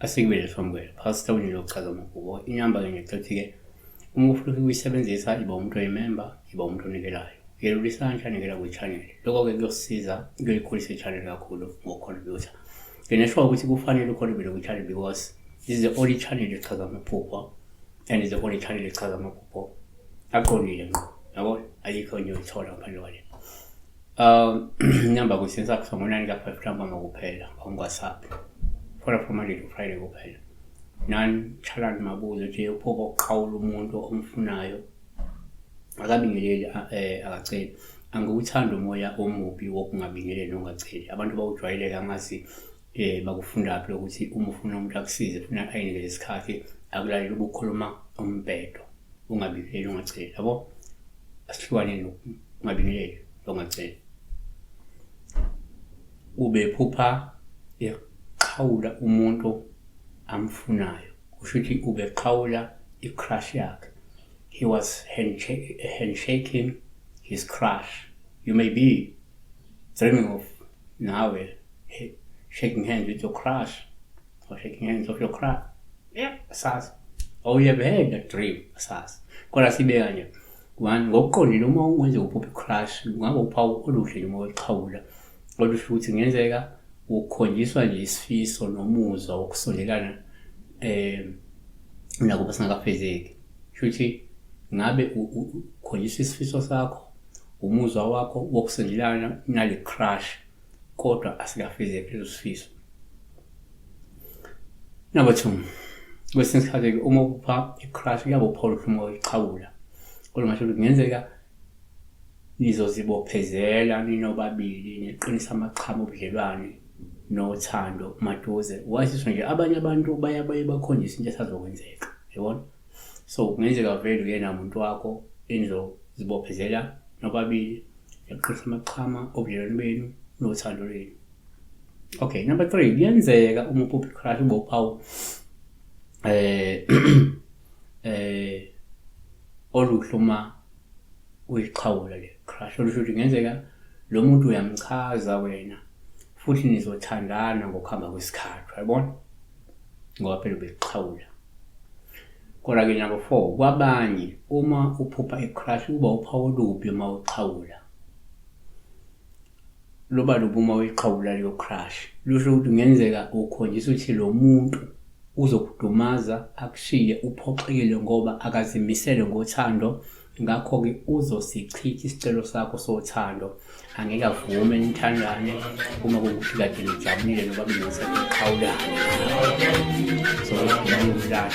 Asikubele somkwele phakathi lokuchaza amahubo inyamba ke ngicethike uma ufuna ukuyisebenzisa iba umuntu oyimember iba umuntu onikelayo yelula isandla nikela kwi-channel lokho ke kuyosiza kuyikhulisa i-channel kakhulu ngo-contributor nginesho ukuthi kufanele ucontribute kwi-channel because this is the only channel echaza amaphupho and is the only channel echaza amaphupho aqondile ngqo yabo ayikho enye uyithola ngaphandle kwale inyamba kusenza kusongo 9 ka 5 rand kuphela on WhatsApp for from Monday to Friday kuphela nani chalani mabuzo nje uphoko oqhawula umuntu omfunayo akabingeleli akacela angikuthanda umoya omubi wokungabingeleli ongaceli abantu bawujwayeleka angazi bakufunda lapho ukuthi uma ufuna umuntu akusize ufuna ayinikele isikhathi akulaleli ukukhuluma umbhedo ungabingeleli ongaceli yabo asihlukane nokungabingeleli ongaceli ube phupha qhawula umuntu amfunayo kusho ukuthi ube qhawula i-crush yakhe. He was handshaking his crush. You may be dreaming of now shaking hands with your crush or shaking hands of your crush. Yeah, asas. Or you ever had that dream, asas. Kodwa sibeka nje ngokuqondile uma uwenze uphupha i-crush ngabe uphawu oluhle uma uqhawula olusho ukuthi ngenzeka ukhonjiswa nje isifiso nomuzwa wokusondelana nakuba singakafezeki futhi ngabe ukhonjiswa isifiso sakho umuzwa wakho wokusondelana nale crush kodwa asikafezeki leso sifiso. Number 2 kwesinye isikhathi uma upha i-crush yabo uphawu uma uyiqhawula okumasho ukuthi ngenzeka nizozibophezela ninobabili niqinisa amachama obudlelwane nothando maduze wasisho nje abanye abantu bayabaye bakhonjisa into esazokwenzeka yabona so kungenzeka vele uyena umuntu wakho enizozibophezela nobabili yaqinisa amachama obudlelwane benu nothando lwenu. Okay, number 3 kuyenzeka uma uphupha i-crush ubophawu oluhluma uyiqhawula le crush olusho ukuthi ngenzeka lo muntu uyamchaza wena futhi nizothandana ngokuhamba kwesikhathi yabona ngoba phela ubeqhawula. Kodwa ke number 4 kwabanye uma uphupha i-crush uba uphawu olubi uma uqhawula loba uma uyiqhawula leyo crush lusho ukuthi ngenzeka ukhonjisa ukuthi lo muntu uzokudumaza akushiye uphoxekile ngoba akazimisele ngothando ngakho ke uzosichitha isicelo sakho sothando angeke avume nithandane uma kukuthi kade nijabulile noba beniseqhawulana so ngiyakudlala